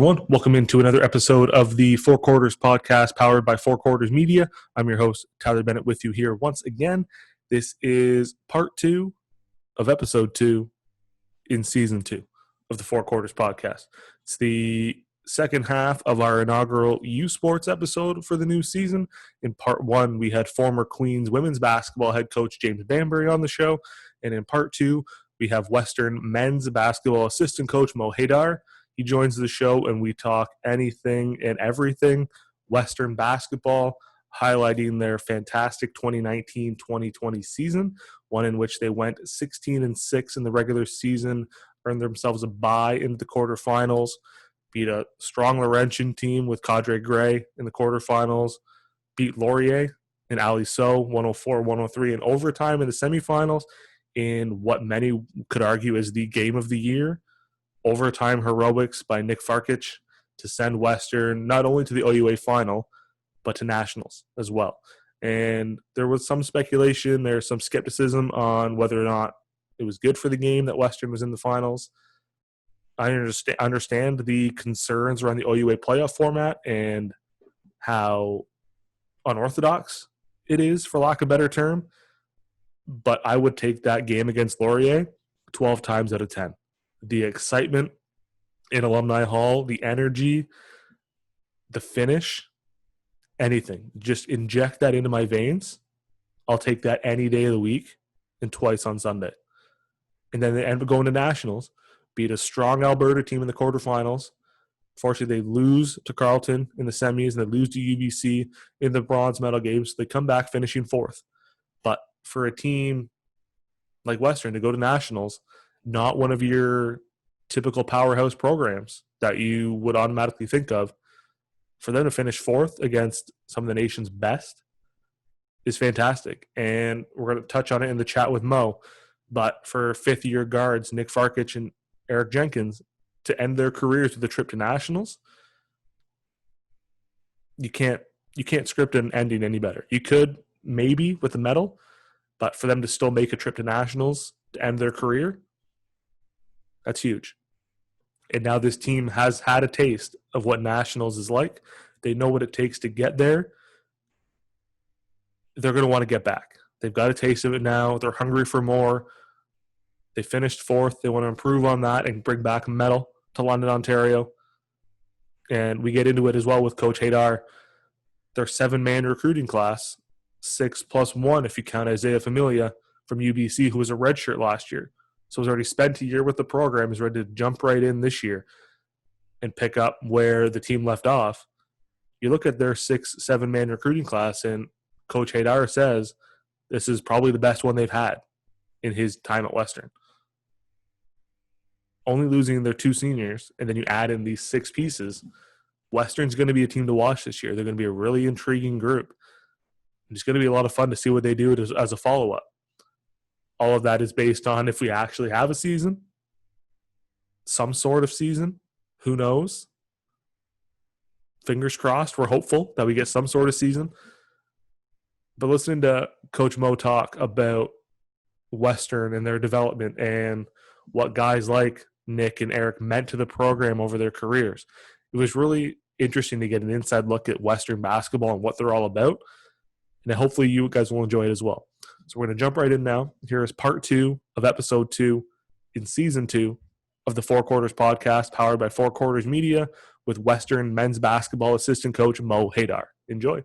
everyone. Welcome into another episode of the Four Quarters podcast powered by Four Quarters Media. I'm your host, Tyler Bennett, with you here once again. This is part 2 of episode 2 in season 2 of the Four Quarters podcast. It's the second half of our inaugural U Sports episode for the new season. In part 1, we had former Queens women's basketball head coach James Banbury on the show. And in part 2, we have Western men's basketball assistant coach Mo Haidar. He joins the show and we talk anything and everything Western basketball, highlighting their fantastic 2019-2020 season, one in which they went 16-6 in the regular season, earned themselves a bye into the quarterfinals, beat a strong Laurentian team with Cadre Gray in the quarterfinals, beat Laurier and Ali So 104-103 in overtime in the semifinals in what many could argue is the game of the year. Overtime heroics by Nick Farkic to send Western not only to the OUA final, but to nationals as well. And there was some speculation, there's some skepticism on whether or not it was good for the game that Western was in the finals. I understand the concerns around the OUA playoff format and how unorthodox it is, for lack of a better term. But I would take that game against Laurier 12 times out of 10. The excitement in Alumni Hall, the energy, the finish, anything. Just inject that into my veins. I'll take that any day of the week and twice on Sunday. And then they end up going to nationals, beat a strong Alberta team in the quarterfinals. Fortunately, they lose to Carleton in the semis and they lose to UBC in the bronze medal games. So they come back finishing 4th. But for a team like Western to go to nationals, not one of your typical powerhouse programs that you would automatically think of, for them to finish 4th against some of the nation's best is fantastic. And we're going to touch on it in the chat with Mo. But for fifth-year guards, Nick Farkic and Eriq Jenkins, to end their careers with a trip to nationals, you can't script an ending any better. You could maybe with a medal, but for them to still make a trip to nationals to end their career, that's huge. And now this team has had a taste of what nationals is like. They know what it takes to get there. They're going to want to get back. They've got a taste of it now. They're hungry for more. They finished 4th. They want to improve on that and bring back a medal to London, Ontario. And we get into it as well with Coach Haidar. Their 7-man recruiting class, 6 plus 1 if you count Isaiah Familia from UBC, who was a redshirt last year. So he's already spent a year with the program. He's ready to jump right in this year and pick up where the team left off. You look at their 6-7-man recruiting class, and Coach Haidar says this is probably the best one they've had in his time at Western. Only losing their 2 seniors, and then you add in these 6 pieces, Western's going to be a team to watch this year. They're going to be a really intriguing group. It's going to be a lot of fun to see what they do as a follow-up. All of that is based on if we actually have a season, some sort of season. Who knows? Fingers crossed. We're hopeful that we get some sort of season. But listening to Coach Mo talk about Western and their development and what guys like Nick and Eriq meant to the program over their careers, it was really interesting to get an inside look at Western basketball and what they're all about. And hopefully you guys will enjoy it as well. So we're going to jump right in now. Here is part 2 of episode 2 in season 2 of the Four Quarters podcast powered by Four Quarters Media with Western men's basketball assistant coach Mo Haidar. Enjoy.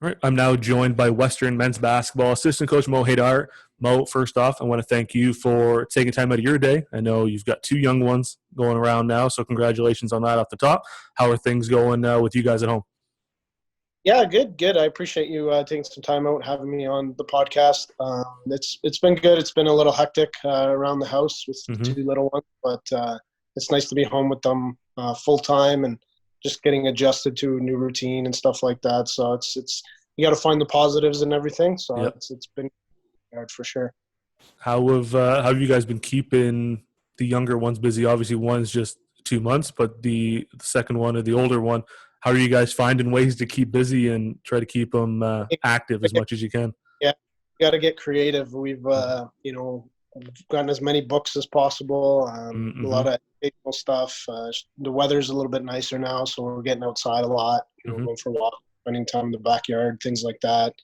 All right, I'm now joined by Western men's basketball assistant coach Mo Haidar. Mo, first off, I want to thank you for taking time out of your day. I know you've got 2 young ones going around now, so congratulations on that off the top. How are things going with you guys at home? Yeah, good. I appreciate you taking some time out, having me on the podcast. It's been good. It's been a little hectic around the house with the 2 little ones, but it's nice to be home with them full time and just getting adjusted to a new routine and stuff like that. So it's you got to find the positives and everything. So yep. It's been hard for sure. How have you guys been keeping the younger ones busy? Obviously, one's just 2 months, but the second one or the older one, how are you guys finding ways to keep busy and try to keep them active as much as you can? Yeah, you got to get creative. We've gotten as many books as possible. A Mm-hmm. lot of educational stuff. The weather's a little bit nicer now, so we're getting outside a lot. Mm-hmm. Going for walks, spending time in the backyard, things like that.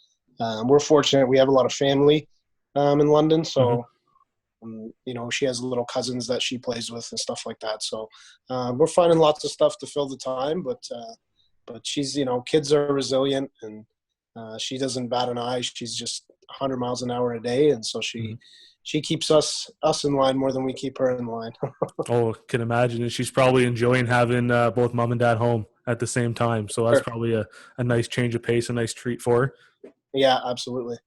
We're fortunate; we have a lot of family in London, Mm-hmm. so she has little cousins that she plays with and stuff like that. So we're finding lots of stuff to fill the time, but she's kids are resilient, and she doesn't bat an eye. She's just 100 miles an hour a day, and so Mm-hmm. she keeps us in line more than we keep her in line. Oh, can imagine. And she's probably enjoying having both mom and dad home at the same time. So that's Sure. probably a nice change of pace, a nice treat for her. Yeah, absolutely.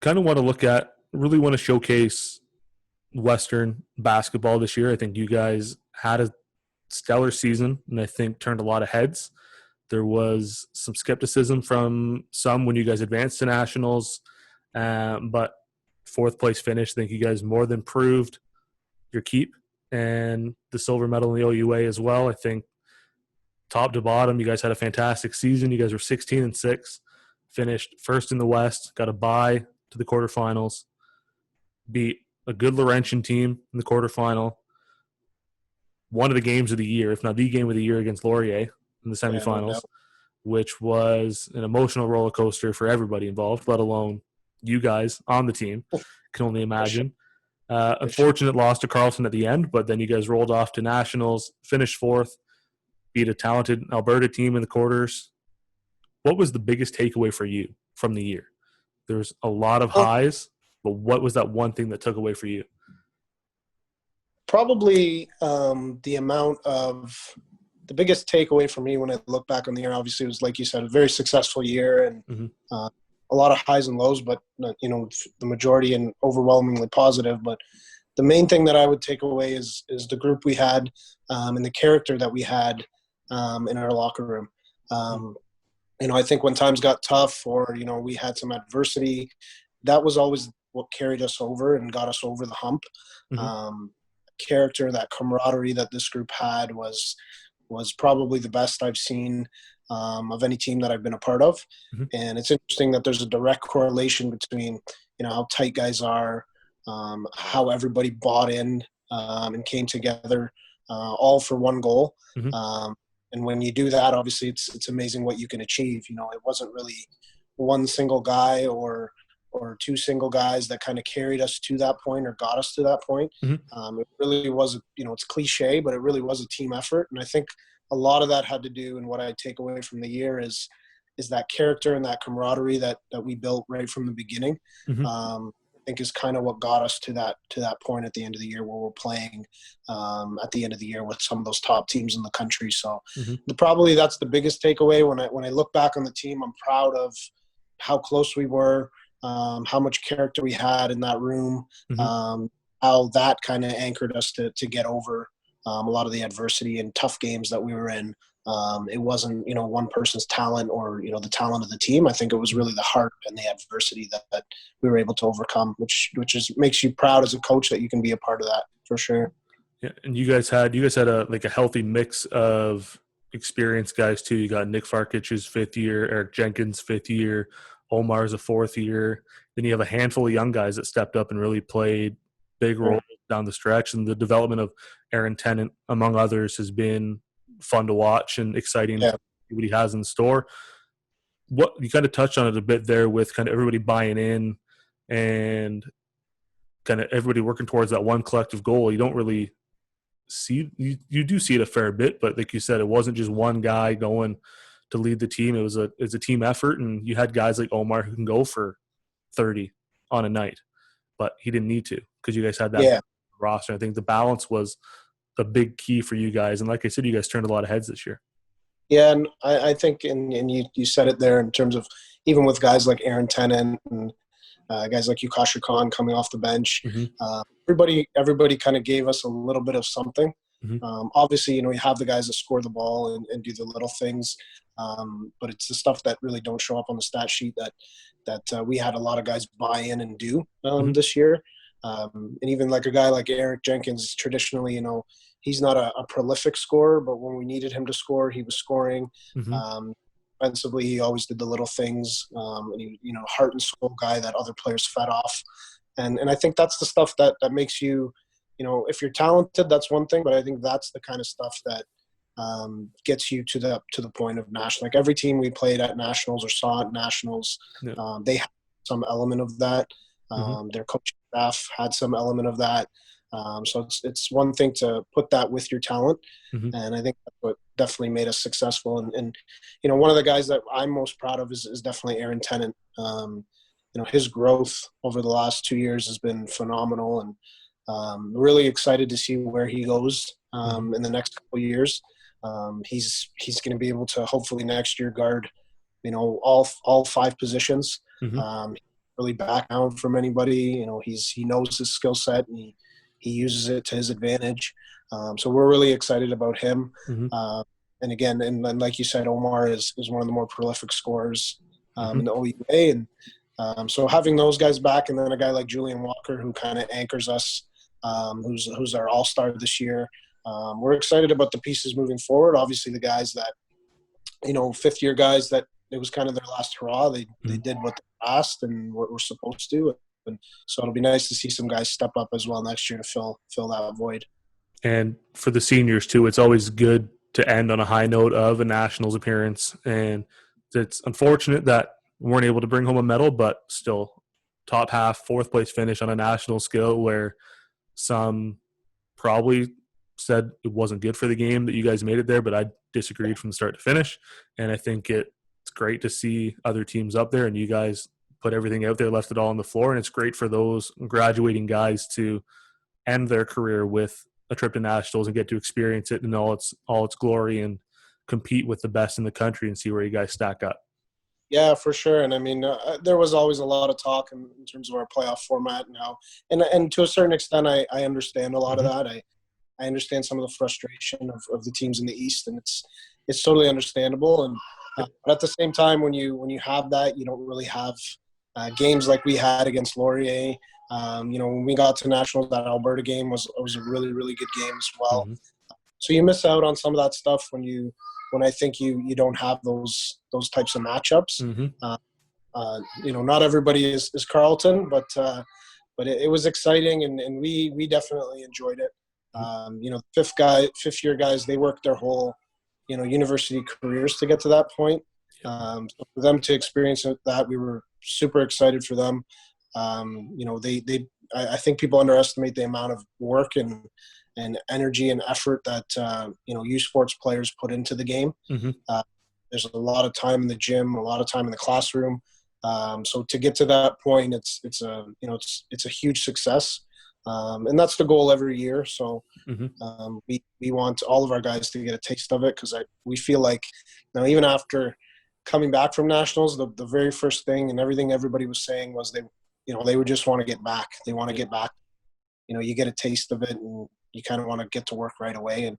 Kind of want to look at, really want to showcase Western basketball this year. I think you guys had a stellar season and I think turned a lot of heads. There was some skepticism from some when you guys advanced to nationals, but fourth place finish. I think you guys more than proved your keep and the silver medal in the OUA as well. I think top to bottom, you guys had a fantastic season. You guys were 16-6, finished first in the West, got a bye to the quarterfinals, beat a good Laurentian team in the quarterfinal, one of the games of the year, if not the game of the year, against Laurier in the Yeah, no semifinals, doubt. which was an emotional roller coaster for everybody involved, let alone you guys on the team. Can only For sure. imagine. For sure. Unfortunate loss to Carlton at the end, but then you guys rolled off to nationals, finished fourth, beat a talented Alberta team in the quarters. What was the biggest takeaway for you from the year? There's a lot of Um, highs, but what was that one thing that took away for you? Probably the biggest takeaway for me when I look back on the year, obviously, was, like you said, a very successful year and Mm-hmm. a lot of highs and lows, but the majority and overwhelmingly positive. But the main thing that I would take away is the group we had and the character that we had in our locker room. I think when times got tough or we had some adversity, that was always what carried us over and got us over the hump. Mm-hmm. Character, that camaraderie that this group had was probably the best I've seen of any team that I've been a part of. Mm-hmm. And it's interesting that there's a direct correlation between how tight guys are, how everybody bought in and came together, all for one goal. Mm-hmm. And when you do that, obviously it's amazing what you can achieve. It wasn't really one single guy or two single guys that kind of carried us to that point or got us to that point. Mm-hmm. It really was, it's cliche, but it really was a team effort. And I think a lot of that had to do, and what I take away from the year is that character and that camaraderie that we built right from the beginning. Mm-hmm. I think is kind of what got us to that point at the end of the year where we're playing at the end of the year with some of those top teams in the country. So probably that's the biggest takeaway. When I look back on the team, I'm proud of how close we were, how much character we had in that room, how that kind of anchored us to get over a lot of the adversity and tough games that we were in. It wasn't, one person's talent or, the talent of the team. I think it was really the heart and the adversity that we were able to overcome, which makes you proud as a coach that you can be a part of that for sure. Yeah, and you guys had a healthy mix of experienced guys too. You got Nick Farkic's fifth year, Eriq Jenkins' fifth year, Omar's a fourth year. Then you have a handful of young guys that stepped up and really played big roles down the stretch. And the development of Aaron Tennant, among others, has been fun to watch and exciting to see what he has in store. What you kind of touched on it a bit there with kind of everybody buying in and kind of everybody working towards that one collective goal. You don't really see you do see it a fair bit, but like you said, it wasn't just one guy going to lead the team. It was a team effort, and you had guys like Omar who can go for 30 on a night, but he didn't need to because you guys had that roster. I think the balance was a big key for you guys, and like I said, you guys turned a lot of heads this year. Yeah, and I think, and you said it there in terms of even with guys like Aaron Tennant and guys like Yukasha Khan coming off the bench, everybody kind of gave us a little bit of something. Obviously, you have the guys that score the ball and do the little things, but it's the stuff that really don't show up on the stat sheet that we had a lot of guys buy in and do this year. And even like a guy like Eriq Jenkins, traditionally, he's not a prolific scorer, but when we needed him to score, he was scoring. Offensively, he always did the little things. And he, heart and soul guy that other players fed off. And I think that's the stuff that makes you, if you're talented, that's one thing, but I think that's the kind of stuff that gets you to the point of national. Like every team we played at nationals or saw at nationals, Yeah. they had some element of that. Their coaching staff had some element of that. So it's one thing to put that with your talent, and I think that's what definitely made us successful. And one of the guys that I'm most proud of is definitely Aaron Tennant. His growth over the last 2 years has been phenomenal, and really excited to see where he goes in the next couple of years. He's going to be able to hopefully next year guard, all 5 positions. Really back down from anybody. He knows his skill set, and he uses it to his advantage. So we're really excited about him. And again, and like you said, Omar is one of the more prolific scorers in the OUA. And so having those guys back, and then a guy like Julian Walker who kind of anchors us, who's our all-star this year. We're excited about the pieces moving forward. Obviously the guys that, fifth-year guys that it was kind of their last hurrah. They did what they asked and what we're supposed to. And so it'll be nice to see some guys step up as well next year to fill that void. And for the seniors too, it's always good to end on a high note of a nationals appearance. And it's unfortunate that we weren't able to bring home a medal, but still top half, 4th place finish on a national scale, where some probably said it wasn't good for the game that you guys made it there, but I disagreed from start to finish. And I think it's great to see other teams up there, and you guys put everything out there, left it all on the floor. And it's great for those graduating guys to end their career with a trip to nationals and get to experience it in all its glory and compete with the best in the country and see where you guys stack up. Yeah, for sure. And I mean, there was always a lot of talk in terms of our playoff format now, and to a certain extent, I understand a lot of that. I understand some of the frustration of the teams in the East, and it's totally understandable. And but at the same time, when you have that, you don't really have games like we had against Laurier. When we got to nationals, that Alberta game was a really, really good game as well. So you miss out on some of that stuff when I think you don't have those types of matchups. Not everybody is Carleton, but it was exciting, and we definitely enjoyed it. Fifth year guys, they worked their whole university careers to get to that point. So for them to experience that, we were super excited for them. I think people underestimate the amount of work and energy and effort that youth sports players put into the game. There's a lot of time in the gym, a lot of time in the classroom. So to get to that point, it's a huge success, and that's the goal every year. So we want all of our guys to get a taste of it, because we feel like even after coming back from nationals, the very first thing and everything everybody was saying was they would just want to get back. They want to get back. You get a taste of it, and you kind of want to get to work right away.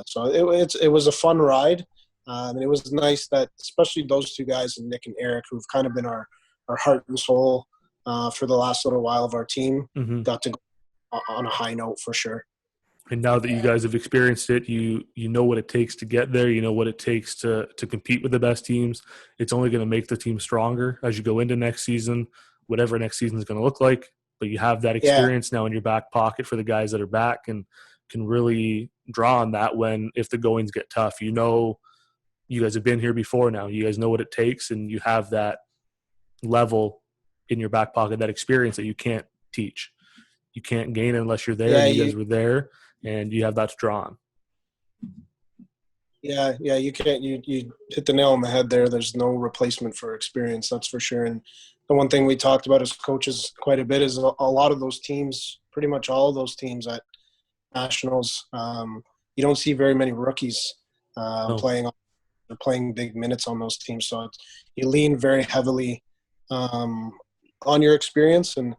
So it was a fun ride. And it was nice that especially those 2 guys, Nick and Eriq, who've kind of been our heart and soul for the last little while of our team, got to go on a high note for sure. And now that you guys have experienced it, you know what it takes to get there. You know what it takes to compete with the best teams. It's only going to make the team stronger as you go into next season, whatever next season is going to look like. But you have that experience now in your back pocket for the guys that are back, and can really draw on that if the goings get tough. You guys have been here before now. You guys know what it takes, and you have that level in your back pocket, that experience that you can't teach. You can't gain it unless you're there. Yeah, and you guys were there, and you have that to draw on. Yeah, you can't. You hit the nail on the head there. There's no replacement for experience, that's for sure. And the one thing we talked about as coaches quite a bit is a lot of those teams, pretty much all of those teams at nationals, you don't see very many rookies playing big minutes on those teams. So you lean very heavily on your experience, and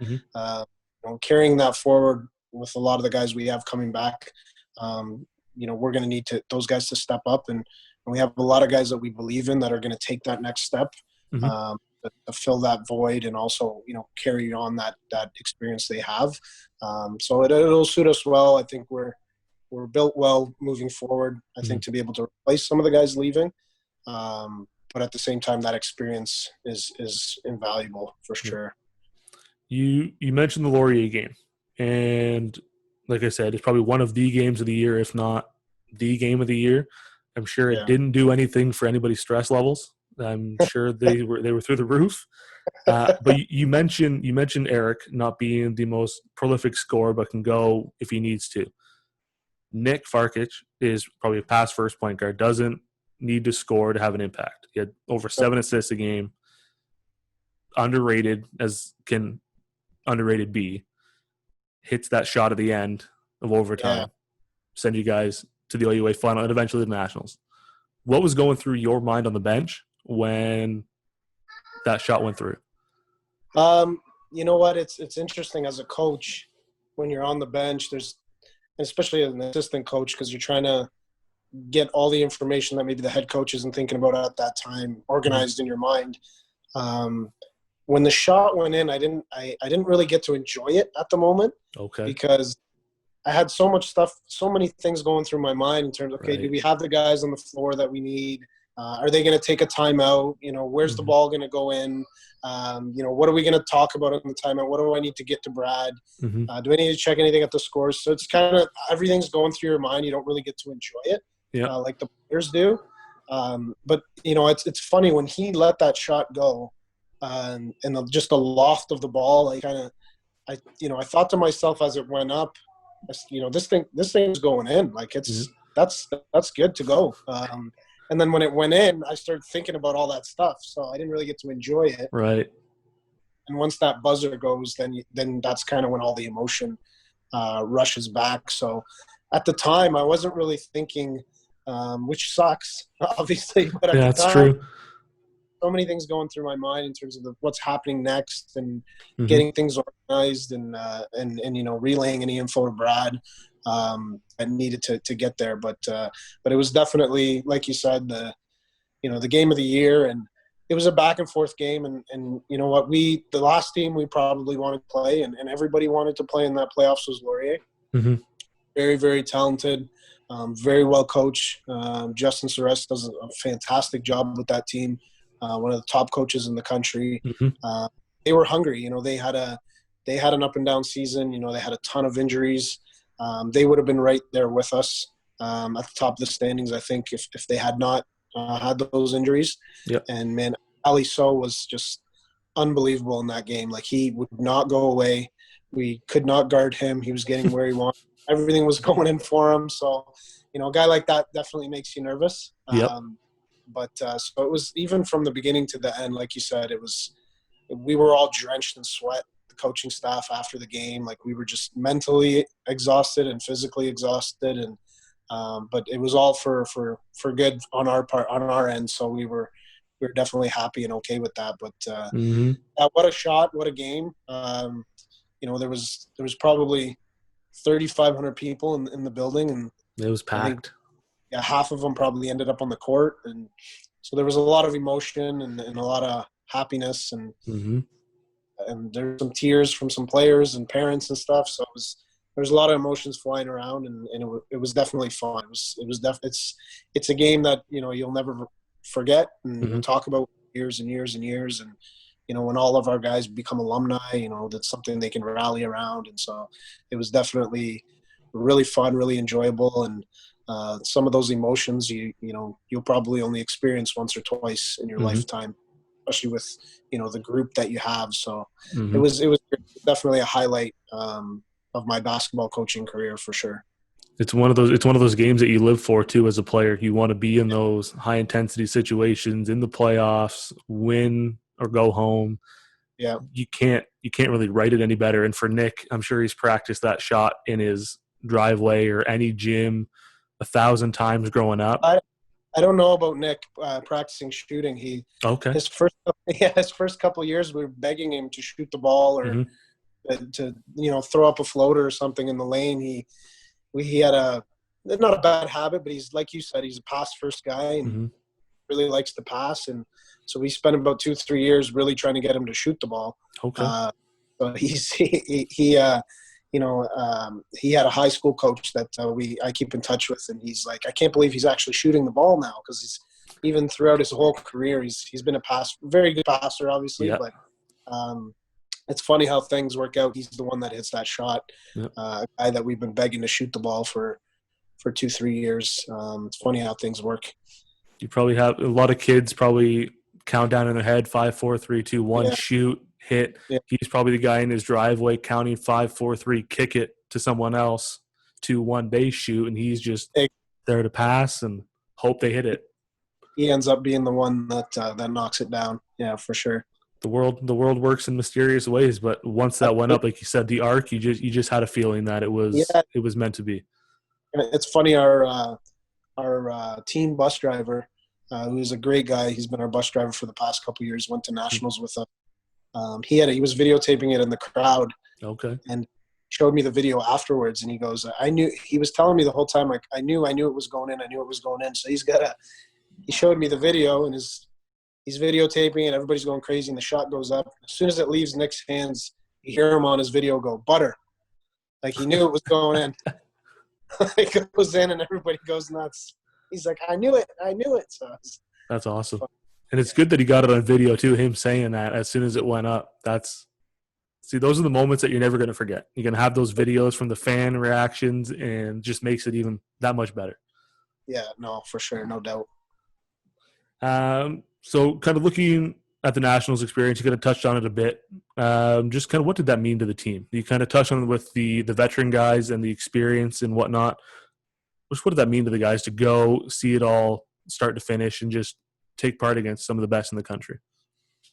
carrying that forward with a lot of the guys we have coming back. We're going to need those guys to step up, and we have a lot of guys that we believe in that are going to take that next step to fill that void, and also carry on that experience they have. So it'll suit us well. I think we're built well moving forward. I think to be able to replace some of the guys leaving, but at the same time, that experience is invaluable for sure. You mentioned the Laurier game, and like I said, it's probably one of the games of the year, if not the game of the year. I'm sure it Yeah. didn't do anything for anybody's stress levels. I'm sure they were through the roof. But you mentioned Eriq not being the most prolific scorer, but can go if he needs to. Nick Farkic is probably a pass first point guard. Doesn't need to score to have an impact. He had over 7 assists a game. Underrated as can underrated be. Hits that shot at the end of overtime. Yeah. Send you guys to the OUA final and eventually the Nationals. What was going through your mind on the bench when that shot went through? You know what? It's interesting as a coach when you're on the bench. There's especially as an assistant coach because you're trying to get all the information that maybe the head coach isn't thinking about at that time organized in your mind. When the shot went in, I didn't really get to enjoy it at the moment. Okay. Because I had so much stuff, so many things going through my mind in terms of, okay, do we have the guys on the floor that we need? Are they going to take a timeout? Where's the ball going to go in? What are we going to talk about in the timeout? What do I need to get to Brad? Do I need to check anything at the scores? So it's kind of everything's going through your mind. You don't really get to enjoy it like the players do. But it's funny when he let that shot go and just the loft of the ball. I thought to myself as it went up, this thing's going in. Like that's good to go. And then when it went in, I started thinking about all that stuff. So I didn't really get to enjoy it. Right. And once that buzzer goes, then that's kind of when all the emotion rushes back. So at the time, I wasn't really thinking, which sucks, obviously. But at the that's time, true. So many things going through my mind in terms of what's happening next and getting things organized and relaying any info to Brad. I needed to get there, but it was definitely, like you said, the game of the year, and it was a back and forth game. And you know what, the last team we probably wanted to play, and everybody wanted to play in that playoffs was Laurier. Very, very talented, very well coached. Justin Ceres does a fantastic job with that team. One of the top coaches in the country. They were hungry. They had an up and down season. They had a ton of injuries. They would have been right there with us at the top of the standings, I think, if they had not had those injuries. Yep. And, man, Ali So was just unbelievable in that game. Like, he would not go away. We could not guard him. He was getting where he wanted. Everything was going in for him. So, a guy like that definitely makes you nervous. Yep. So it was, even from the beginning to the end, like you said, we were all drenched in sweat, the coaching staff after the game. Like, we were just mentally exhausted and physically exhausted. And, but it was all for good on our part, on our end. So we were definitely happy and okay with that. But what a shot, what a game. There was probably 3,500 people in the building, and it was packed. Half of them probably ended up on the court, and so there was a lot of emotion and a lot of happiness, and there's some tears from some players and parents and stuff. So there was a lot of emotions flying around, and it was definitely fun. It's a game that you'll never forget, and you'll talk about years and years and years, and when all of our guys become alumni, that's something they can rally around, and so it was definitely really fun, really enjoyable, and some of those emotions you'll probably only experience once or twice in your lifetime, especially with the group that you have. So it was definitely a highlight of my basketball coaching career for sure. It's one of those games that you live for too as a player. You want to be in those high intensity situations in the playoffs, win or go home. Yeah, you can't really write it any better. And for Nick, I'm sure he's practiced that shot in his driveway or any gym 1,000 times growing up. I don't know about Nick practicing shooting. His first couple of years, we were begging him to shoot the ball or to throw up a floater or something in the lane. He had not a bad habit, but he's, like you said, he's a pass first guy and really likes to pass. And so we spent about 2-3 years really trying to get him to shoot the ball. Okay. But he had a high school coach that I keep in touch with, and he's like, I can't believe he's actually shooting the ball now, because he's even throughout his whole career he's been a very good passer, obviously, but it's funny how things work out. He's the one that hits that shot. Yep. A guy that we've been begging to shoot the ball for 2-3 years. It's funny how things work. You probably have a lot of kids probably count down in their head 5, 4, 3, 2, 1, Yeah. shoot, hit. Yeah. He's probably the guy in his driveway counting 5, 4, 3, kick it to someone else, 2, 1, they shoot, and he's just there to pass and hope they hit it. He ends up being the one that knocks it down. Yeah, for sure. The world works in mysterious ways, but once that went up, like you said, the arc, you just had a feeling that it was meant to be. It's funny. Our team bus driver, who's a great guy. He's been our bus driver for the past couple of years. Went to nationals with us. He was videotaping it in the crowd. Okay. And showed me the video afterwards, and he goes, he was telling me the whole time, like, I knew it was going in. I knew it was going in. So he showed me the video, and he's videotaping it. Everybody's going crazy, and the shot goes up. As soon as it leaves Nick's hands, you hear him on his video go, butter. Like, he knew it was going in. It goes in, and everybody goes nuts. He's like, I knew it. So that's awesome. And it's good that he got it on video too, him saying that as soon as it went up. Those are the moments that you're never going to forget. You're going to have those videos from the fan reactions, and just makes it even that much better. Yeah, no, for sure. No doubt. So kind of looking at the Nationals experience, you kind of touched on it a bit. Just kind of what did that mean to the team? You kind of touched on it with the veteran guys and the experience and whatnot. What did that mean to the guys to go see it all start to finish and just take part against some of the best in the country?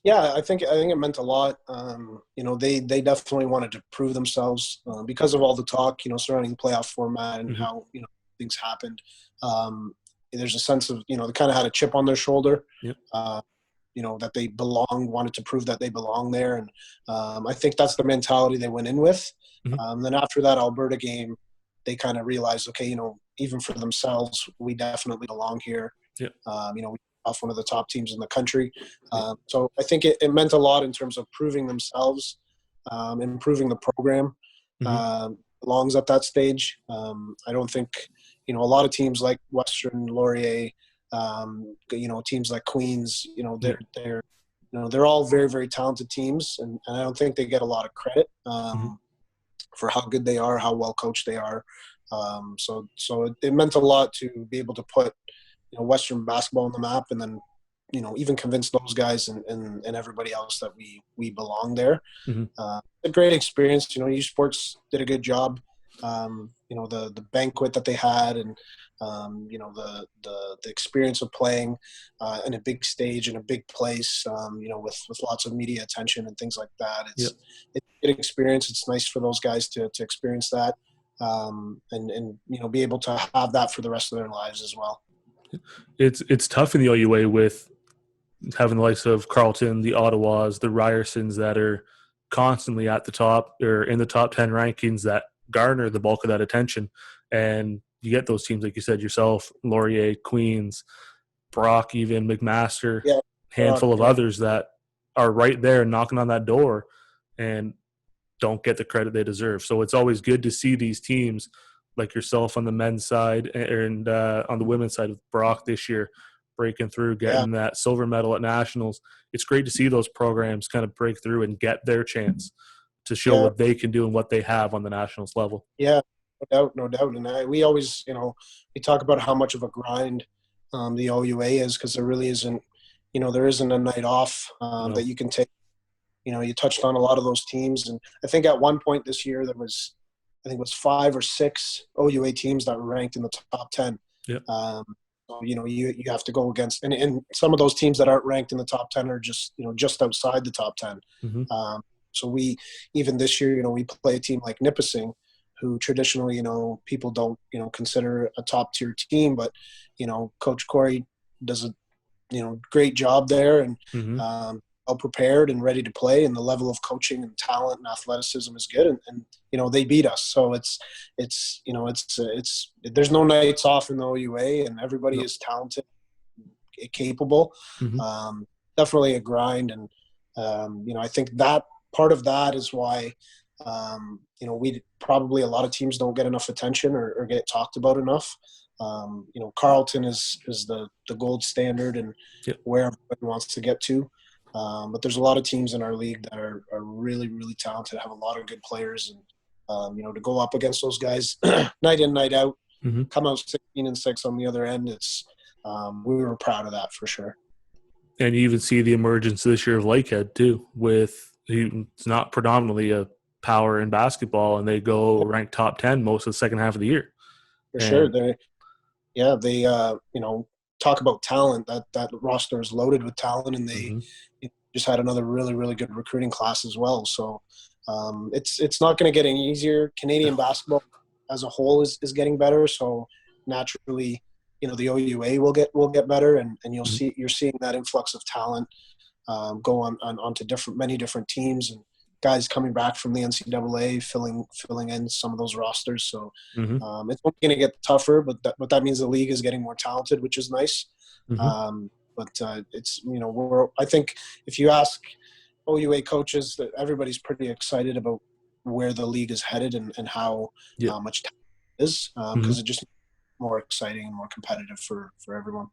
Yeah, I think it meant a lot. They definitely wanted to prove themselves because of all the talk, surrounding the playoff format and how, things happened. There's a sense of, they kind of had a chip on their shoulder, yep. That they wanted to prove that they belong there. And I think that's the mentality they went in with. Mm-hmm. Then after that Alberta game, they kind of realized, okay, even for themselves, we definitely belong here. Yep. We off one of the top teams in the country. So I think it meant a lot in terms of proving themselves, improving the program, belongs at that stage. I don't think, a lot of teams like Western, Laurier, teams like Queens, they're all very, very talented teams. And I don't think they get a lot of credit for how good they are, how well coached they are. So it meant a lot to be able to put, Western basketball on the map, and then, even convince those guys and everybody else that we belong there. A great experience. U Sports did a good job. The banquet that they had, and the experience of playing in a big stage in a big place, with lots of media attention and things like that. It's a good experience. It's nice for those guys to experience that, and be able to have that for the rest of their lives as well. It's tough in the OUA with having the likes of Carleton, the Ottawas, the Ryersons that are constantly at the top or in the top 10 rankings that garner the bulk of that attention. And you get those teams, like you said yourself, Laurier, Queens, Brock, even McMaster, handful of others that are right there knocking on that door and don't get the credit they deserve. So it's always good to see these teams like yourself on the men's side and on the women's side with Brock this year breaking through, getting that silver medal at nationals. It's great to see those programs kind of break through and get their chance to show what they can do and what they have on the nationals level. Yeah, no doubt. And we always, we talk about how much of a grind the OUA is, because there really isn't, there isn't a night off that you can take. You touched on a lot of those teams. And I think at one point this year there was, I think it was 5 or 6 OUA teams that were ranked in the top 10. Yep. So, you have to go against, and some of those teams that aren't ranked in the top 10 are just, just outside the top 10. So we, even this year, we play a team like Nipissing, who traditionally, people don't, consider a top tier team, but, Coach Corey does a, great job there, and well prepared and ready to play, and the level of coaching and talent and athleticism is good, and they beat us. So it's there's no nights off in the OUA, and everybody is talented, capable. Definitely a grind, and I think that part of that is why we probably, a lot of teams don't get enough attention or get talked about enough. Carleton is the gold standard and where everybody wants to get to. But there's a lot of teams in our league that are really, really talented, have a lot of good players. And, to go up against those guys night in, night out, come out 16-6 on the other end, we were proud of that for sure. And you even see the emergence this year of Lakehead too, it's not predominantly a power in basketball, and they go ranked top 10 most of the second half of the year. For sure. They talk about talent. That roster is loaded with talent, and they just had another really, really good recruiting class as well. So it's not going to get any easier. Canadian basketball as a whole is getting better. So naturally, the OUA will get better, and you're seeing that influx of talent go onto many different teams, and guys coming back from the NCAA filling in some of those rosters. So it's only going to get tougher, but that means the league is getting more talented, which is nice. It's I think if you ask OUA coaches, that everybody's pretty excited about where the league is headed and how much talent it is, because it just more exciting and more competitive for everyone.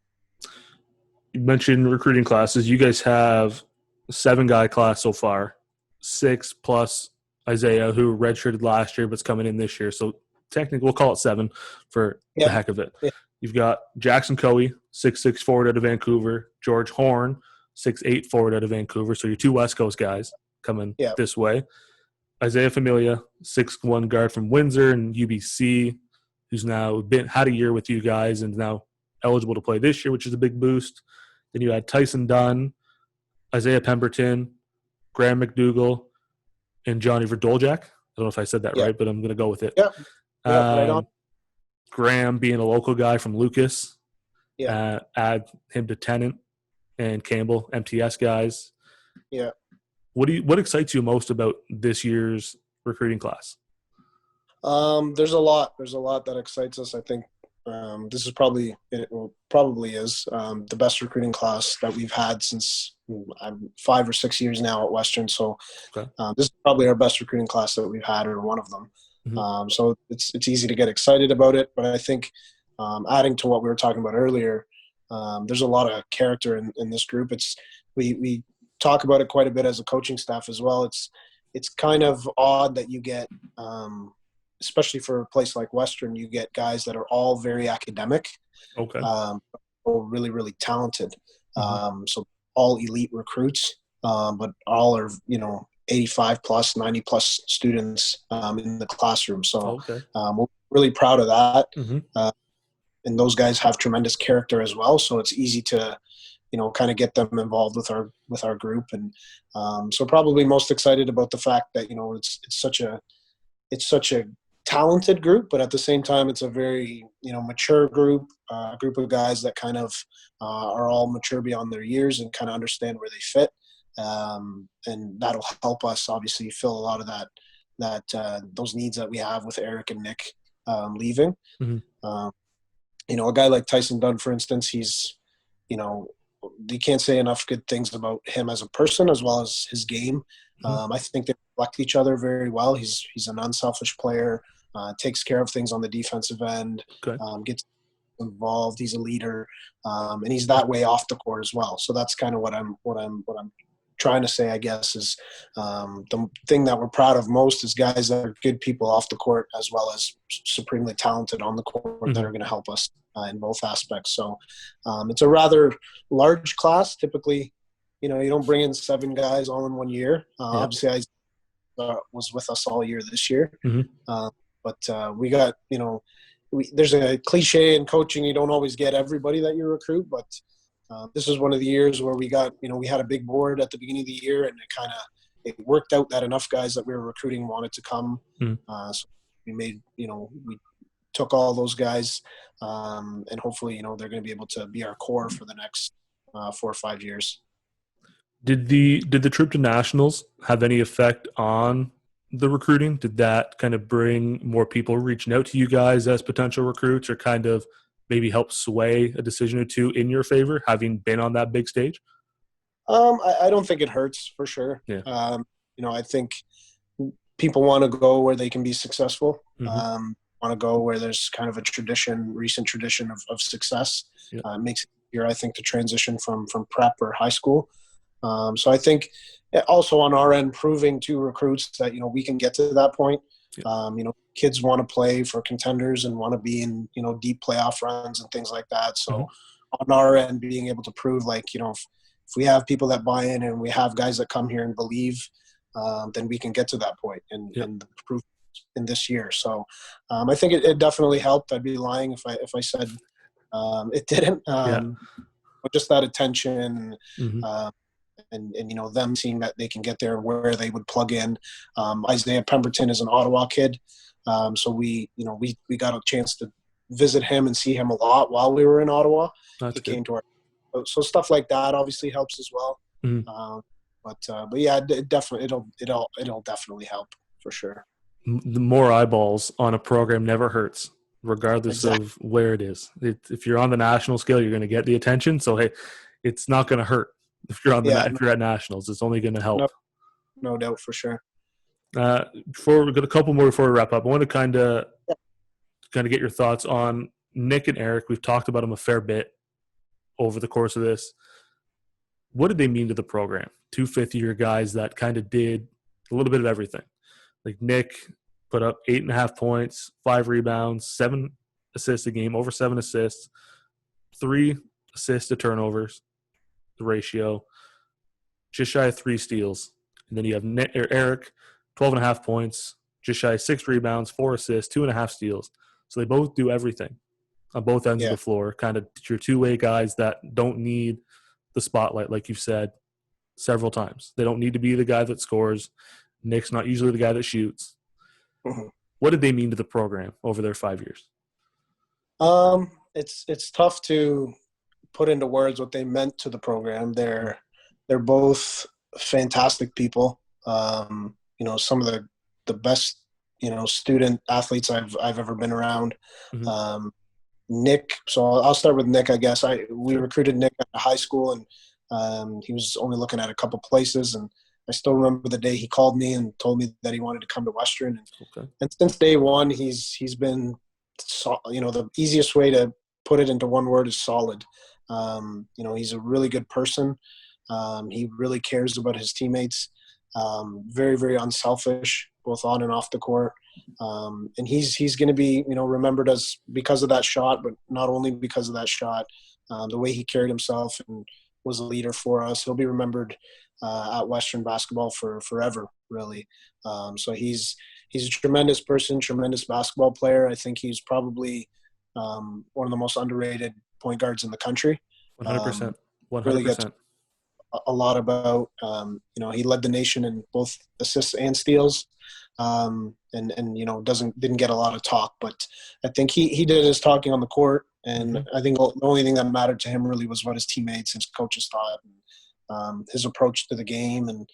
You mentioned recruiting classes. You guys have a 7-guy class so far, 6 plus Isaiah, who redshirted last year but's coming in this year. So technically, we'll call it 7 for the heck of it. Yeah. You've got Jackson Coey, 6'6" forward out of Vancouver, George Horn, 6'8" forward out of Vancouver. So your 2 West Coast guys coming this way. Isaiah Familia, 6'1" guard from Windsor and UBC, who's now had a year with you guys and is now eligible to play this year, which is a big boost. Then you had Tyson Dunn, Isaiah Pemberton, Graham McDougall, and Johnny Verdoljak. I don't know if I said that right, but I'm going to go with it. Yeah, right on. Graham being a local guy from Lucas. Add him to Tennant and Campbell, MTS guys. Yeah. What excites you most about this year's recruiting class? There's a lot that excites us. I think this is probably the best recruiting class that we've had since 5 or 6 years now at Western. So this is probably our best recruiting class that we've had, or one of them. So it's easy to get excited about it. But I think adding to what we were talking about earlier, there's a lot of character in this group. We talk about it quite a bit as a coaching staff as well. It's kind of odd that you get especially for a place like Western, you get guys that are all very academic, really, really talented. So all elite recruits, but all are, 85 plus, 90 plus students in the classroom. So we're really proud of that. And those guys have tremendous character as well. So it's easy to, kind of get them involved with our group. And so probably most excited about the fact that, it's such a talented group, but at the same time, it's a very, mature group, a group of guys that kind of are all mature beyond their years and kind of understand where they fit. And that'll help us obviously fill a lot of those needs that we have with Eriq and Nick leaving. A guy like Tyson Dunn, for instance, he's, you can't say enough good things about him as a person as well as his game. I think they reflect each other very well. He's an unselfish player, takes care of things on the defensive end, gets involved. He's a leader, and he's that way off the court as well. So that's kind of what I'm trying to say, I guess, is the thing that we're proud of most is guys that are good people off the court as well as supremely talented on the court that are going to help us in both aspects. So it's a rather large class. Typically, you don't bring in 7 guys all in 1 year. Obviously, I was with us all year this year. But we got, there's a cliche in coaching. You don't always get everybody that you recruit, but this is one of the years where we got, we had a big board at the beginning of the year, and it worked out that enough guys that we were recruiting wanted to come. So we made, we took all those guys, and hopefully, they're going to be able to be our core for the next 4 or 5 years. Did the trip to nationals have any effect on the recruiting? Did that kind of bring more people reaching out to you guys as potential recruits, or kind of maybe help sway a decision or two in your favor, having been on that big stage? I don't think it hurts, for sure. I think people want to go where they can be successful. Want to go where there's kind of a recent tradition of success. It makes it easier, I think, to transition from prep or high school. So I think also on our end, proving to recruits that, we can get to that point. Kids want to play for contenders and want to be in, deep playoff runs and things like that. So on our end, being able to prove if we have people that buy in and we have guys that come here and believe, then we can get to that point and prove in this year. So I think it definitely helped. I'd be lying if I said it didn't. But just that attention and them seeing that they can get there where they would plug in. Isaiah Pemberton is an Ottawa kid, so we got a chance to visit him and see him a lot while we were in Ottawa. That's he good. came to our so stuff like that obviously helps as well. But yeah, it definitely it'll definitely help for sure. The more eyeballs on a program never hurts, regardless of where it is. If you're on the national scale, you're going to get the attention. So hey, it's not going to hurt if you're on if you're at nationals. It's only going to help. No doubt for sure. Before we got a couple more before we wrap up, I want to kind of get your thoughts on Nick and Eriq. We've talked about them a fair bit over the course of this. What did they mean to the program? 2 fifth-year guys that kind of did a little bit of everything. Like Nick put up 8.5 points, 5 rebounds, 7 assists a game, over 7 assists, 3 assists to turnovers, the ratio, just shy of 3 steals. And then you have Eriq, 12.5 points, just shy of 6 rebounds, 4 assists, 2.5 steals. So they both do everything on both ends of the floor, kind of your two-way guys that don't need the spotlight, like you've said several times. They don't need to be the guy that scores. Nick's not usually the guy that shoots. What did they mean to the program over their 5 years? It's tough to put into words what they meant to the program. They're both fantastic people. Some of the best student athletes I've ever been around. Nick, so I'll start with Nick, I guess. We recruited Nick at high school, and he was only looking at a couple places, and I still remember the day he called me and told me that he wanted to come to Western. And since day one, he's been, the easiest way to put it into one word is solid. He's a really good person. He really cares about his teammates. Very, very unselfish, both on and off the court. And he's going to be, remembered as because of that shot, but not only because of that shot, the way he carried himself and was a leader for us. He'll be remembered at Western basketball for forever, really. So he's a tremendous person, tremendous basketball player. I think he's probably one of the most underrated point guards in the country. 100%. 100%. Really gets a lot about, he led the nation in both assists and steals. And didn't get a lot of talk, but I think he did his talking on the court. And I think the only thing that mattered to him really was what his teammates, his coaches thought, and his approach to the game and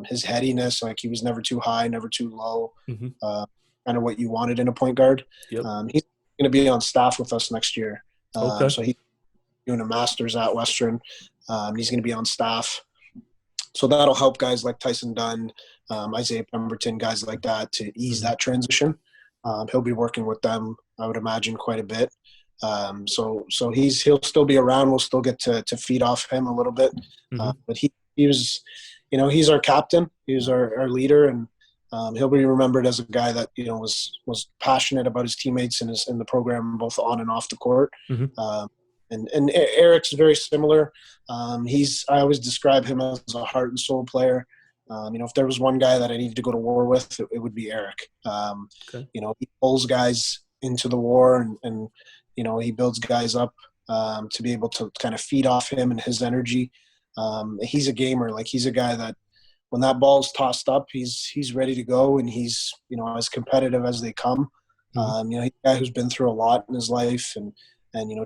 his headiness. Like he was never too high, never too low, kind of what you wanted in a point guard. He's going to be on staff with us next year. So he's doing a master's at Western. He's going to be on staff. So that'll help guys like Tyson Dunn, Isaiah Pemberton, guys like that to ease that transition. He'll be working with them, I would imagine, quite a bit. So he'll still be around. We'll still get to feed off him a little bit. But he was, he's our captain. He was our leader, and he'll be remembered as a guy that was passionate about his teammates and in the program, both on and off the court. And Eriq's very similar. I always describe him as a heart and soul player. If there was one guy that I needed to go to war with, it would be Eriq. He pulls guys into the war and he builds guys up to be able to kind of feed off him and his energy. He's a gamer. Like he's a guy that when that ball's tossed up, he's ready to go, and he's, as competitive as they come. He's a guy who's been through a lot in his life and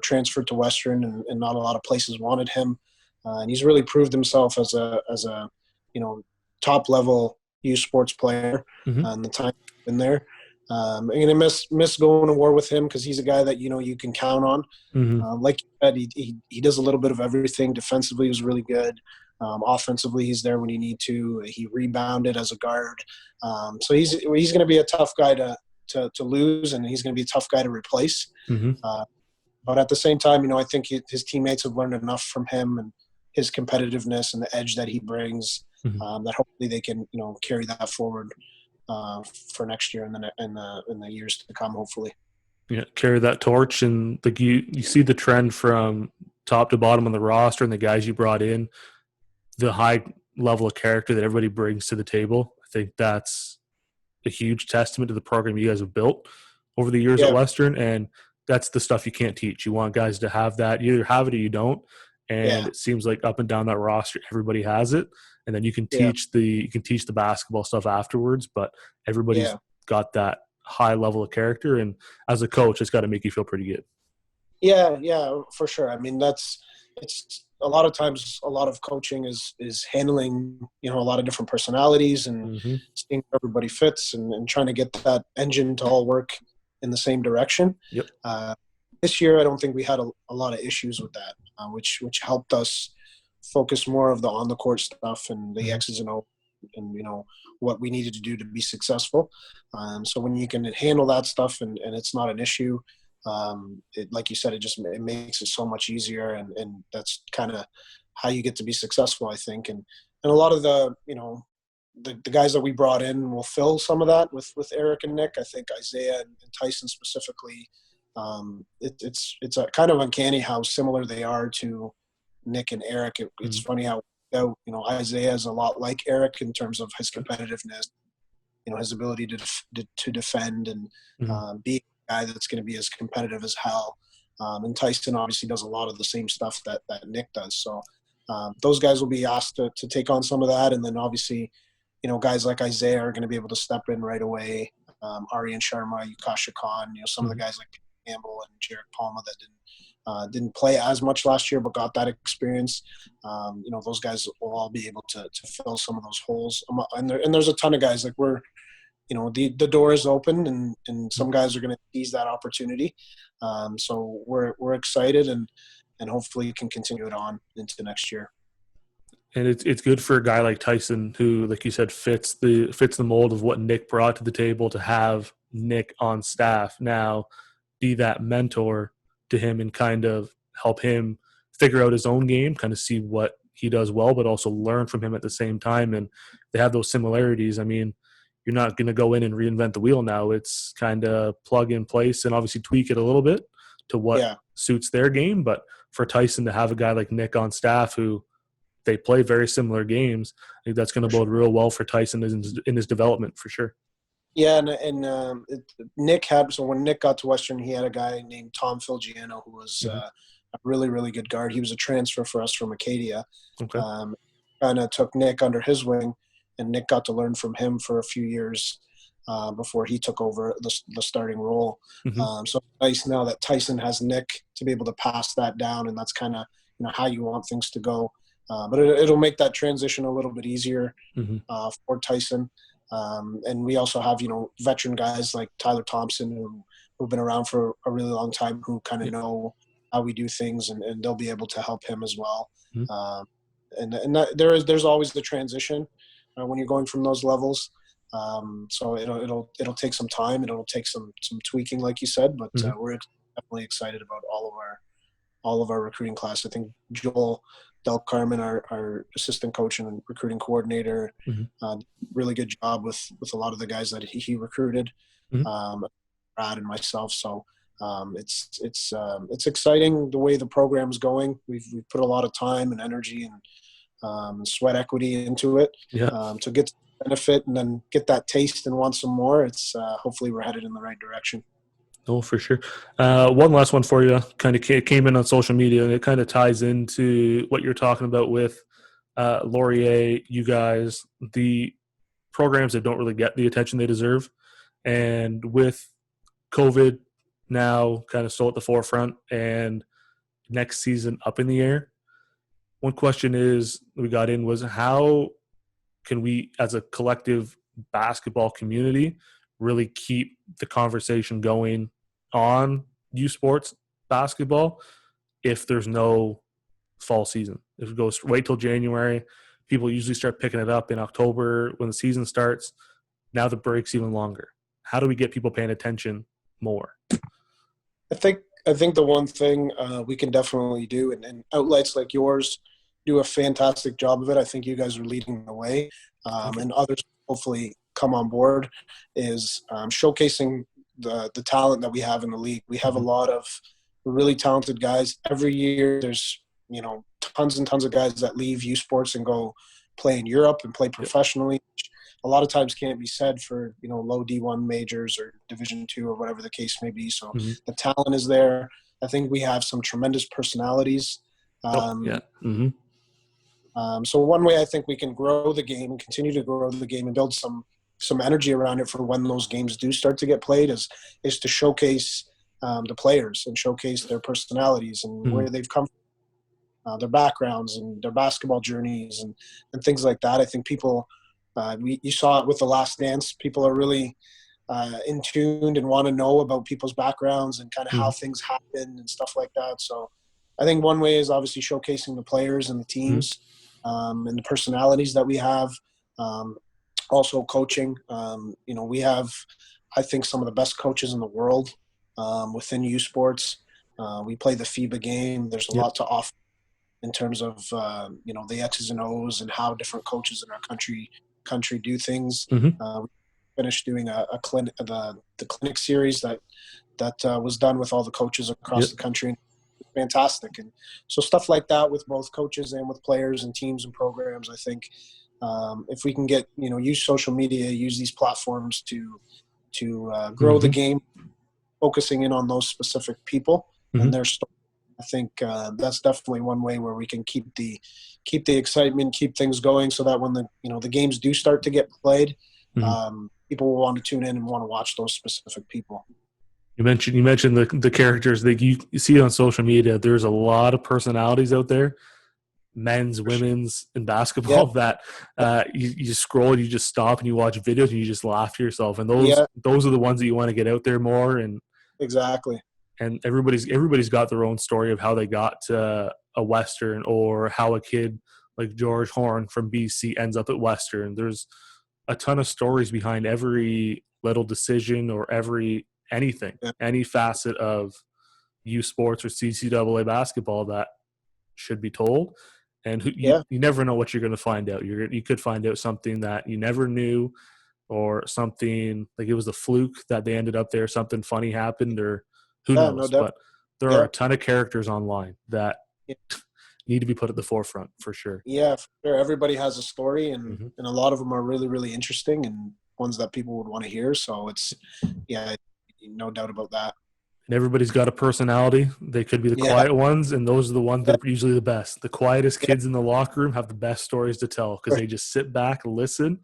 transferred to Western and not a lot of places wanted him. And he's really proved himself as a top level youth sports player and the time he's been there. I'm going to miss going to war with him because he's a guy that, you can count on. Like you said, he does a little bit of everything. Defensively, he was really good. Offensively, he's there when you need to. He rebounded as a guard. So he's going to be a tough guy to lose, and he's going to be a tough guy to replace. But at the same time, I think his teammates have learned enough from him, and his competitiveness and the edge that he brings, that hopefully they can, carry that forward for next year and in the years to come, hopefully. Yeah, carry that torch, and like you see the trend from top to bottom on the roster and the guys you brought in, the high level of character that everybody brings to the table. I think that's a huge testament to the program you guys have built over the years at Yeah. Western, and that's the stuff you can't teach. You want guys to have that. You either have it or you don't, and Yeah. it seems like up and down that roster, everybody has it, and then you can Yeah. teach the basketball stuff afterwards. But everybody's Yeah. got that high level of character, and as a coach, it's got to make you feel pretty good. Yeah. Yeah, for sure. I mean, it's a lot of times a lot of coaching is handling, a lot of different personalities and seeing how everybody fits and trying to get that engine to all work in the same direction. Yep. This year, I don't think we had a lot of issues with that, which helped us focus more of the on the court stuff and the X's and O's and what we needed to do to be successful. So when you can handle that stuff and it's not an issue, like you said, it makes it so much easier, and that's kind of how you get to be successful, I think. And a lot of the the guys that we brought in will fill some of that with Eriq and Nick. I think Isaiah and Tyson specifically. It's a kind of uncanny how similar they are to Nick and Eriq. It's funny how Isaiah is a lot like Eriq in terms of his competitiveness, his ability to defend and be a guy that's going to be as competitive as hell. And Tyson obviously does a lot of the same stuff that Nick does. So those guys will be asked to take on some of that, and then obviously, guys like Isaiah are going to be able to step in right away. Aryan Sharma, Yukasha Khan, some of the guys like Campbell and Jarek Palma that didn't play as much last year but got that experience. Those guys will all be able to fill some of those holes. And there's a ton of guys like the door is open and some guys are going to seize that opportunity. So we're excited and hopefully can continue it on into next year. And it's good for a guy like Tyson who, like you said, fits the mold of what Nick brought to the table, to have Nick on staff now, be that mentor to him and kind of help him figure out his own game, kind of see what he does well, but also learn from him at the same time. And they have those similarities. I mean, you're not going to go in and reinvent the wheel now. It's kind of plug in place and obviously tweak it a little bit to what suits their game. But for Tyson to have a guy like Nick on staff who they play very similar games, I think that's going to bode real well for Tyson in his development for sure. Yeah, and Nick had – so when Nick got to Western, he had a guy named Tom Filgiano who was a really, really good guard. He was a transfer for us from Acadia. Okay. Kind of took Nick under his wing, and Nick got to learn from him for a few years before he took over the starting role. So it's nice now that Tyson has Nick to be able to pass that down, and that's kind of how you want things to go. But it'll make that transition a little bit easier for Tyson. And we also have, veteran guys like Tyler Thompson who've been around for a really long time, who kind of know how we do things, and they'll be able to help him as well. And there's always the transition when you're going from those levels. So it'll take some time, and it'll take some tweaking, like you said. But we're definitely excited about all of our recruiting class. I think Joel Del Carmen, our assistant coach and recruiting coordinator, really good job with a lot of the guys that he recruited, Brad and myself. So it's exciting the way the program's going. We've put a lot of time and energy and sweat equity into it to get benefit and then get that taste and want some more. It's hopefully we're headed in the right direction. Oh, for sure. One last one for you. Kind of came in on social media, and it kind of ties into what you're talking about with Laurier, you guys, the programs that don't really get the attention they deserve. And with COVID now kind of still at the forefront and next season up in the air, one question we got in was, how can we as a collective basketball community really keep the conversation going on U Sports basketball if there's no fall season? If it goes wait till January, people usually start picking it up in October when the season starts. Now the break's even longer. How do we get people paying attention more? I think the one thing we can definitely do, and outlets like yours do a fantastic job of it. I think you guys are leading the way, and others hopefully come on board, is showcasing the talent that we have in the league. We have a lot of really talented guys. Every year there's, tons and tons of guys that leave U Sports and go play in Europe and play professionally. A lot of times can't be said for, low D1 majors or Division II or whatever the case may be. So the talent is there. I think we have some tremendous personalities. So one way I think we can grow the game and continue to grow the game and build some energy around it for when those games do start to get played is to showcase the players and showcase their personalities and where they've come from, their backgrounds and their basketball journeys and things like that. I think people, you saw it with The Last Dance, people are really in tuned and want to know about people's backgrounds and kind of how things happen and stuff like that. So I think one way is obviously showcasing the players and the teams and the personalities that we have. Also coaching. We have, I think, some of the best coaches in the world within U Sports. We play the FIBA game. There's a lot to offer in terms of, the X's and O's and how different coaches in our country do things. We finished doing a clinic, the clinic series that was done with all the coaches across the country. Fantastic. And so stuff like that with both coaches and with players and teams and programs, I think if we can get, use social media, use these platforms to grow the game, focusing in on those specific people and their story, I think that's definitely one way where we can keep the excitement, keep things going, so that when the games do start to get played, people will want to tune in and want to watch those specific people. You mentioned the characters that you see on social media. There's a lot of personalities out there, men's, women's, in basketball that you scroll and you just stop and you watch videos and you just laugh to yourself. And those are the ones that you want to get out there more. And exactly. And everybody's got their own story of how they got to a Western, or how a kid like George Horn from BC ends up at Western. There's a ton of stories behind every little decision or anything, any facet of U Sports or CCAA basketball that should be told. And you never know what you're going to find out. You could find out something that you never knew, or something like it was a fluke that they ended up there, something funny happened, or who knows. No, but there are a ton of characters online that need to be put at the forefront for sure. Yeah, for sure. Everybody has a story, and a lot of them are really, really interesting and ones that people would want to hear. So it's, no doubt about that. And everybody's got a personality. They could be the quiet ones, and those are the ones that are usually the best. The quietest kids in the locker room have the best stories to tell because they just sit back, listen,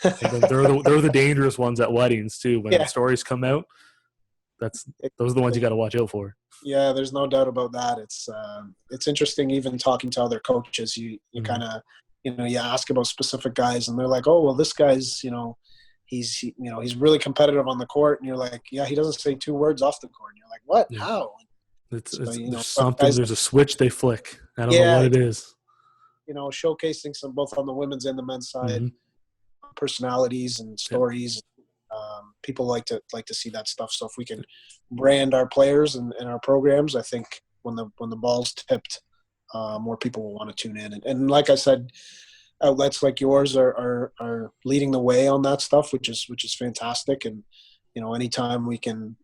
and then they're the dangerous ones at weddings too. When the stories come out, those are the ones you got to watch out for. Yeah, there's no doubt about that. It's interesting even talking to other coaches. You kind of you ask about specific guys, and they're like, oh well, this guy's he's really competitive on the court, and you're like, yeah, he doesn't say two words off the court. And you're like, what? How? There's something. There's a switch they flick. I don't know what it is. Showcasing some both on the women's and the men's side personalities and stories. People like to see that stuff. So if we can brand our players and our programs, I think when the ball's tipped, more people will want to tune in. And like I said, outlets like yours are leading the way on that stuff, which is fantastic. And anytime we can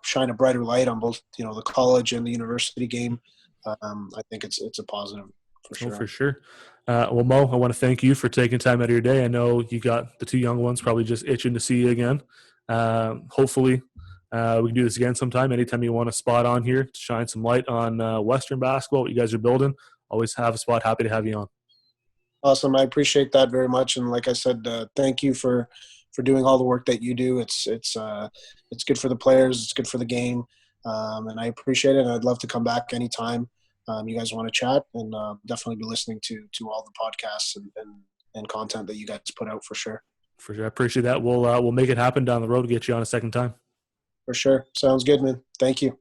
shine a brighter light on both the college and the university game, I think it's a positive for sure. Oh, for sure. Well, Mo, I want to thank you for taking time out of your day. I know you got the two young ones probably just itching to see you again. Hopefully we can do this again sometime. Anytime you want a spot on here to shine some light on Western basketball, what you guys are building, always have a spot. Happy to have you on. Awesome. I appreciate that very much. And like I said, thank you for doing all the work that you do. It's good for the players. It's good for the game. And I appreciate it. And I'd love to come back anytime you guys want to chat, and definitely be listening to all the podcasts and content that you guys put out for sure. For sure. I appreciate that. We'll make it happen down the road to get you on a second time. For sure. Sounds good, man. Thank you.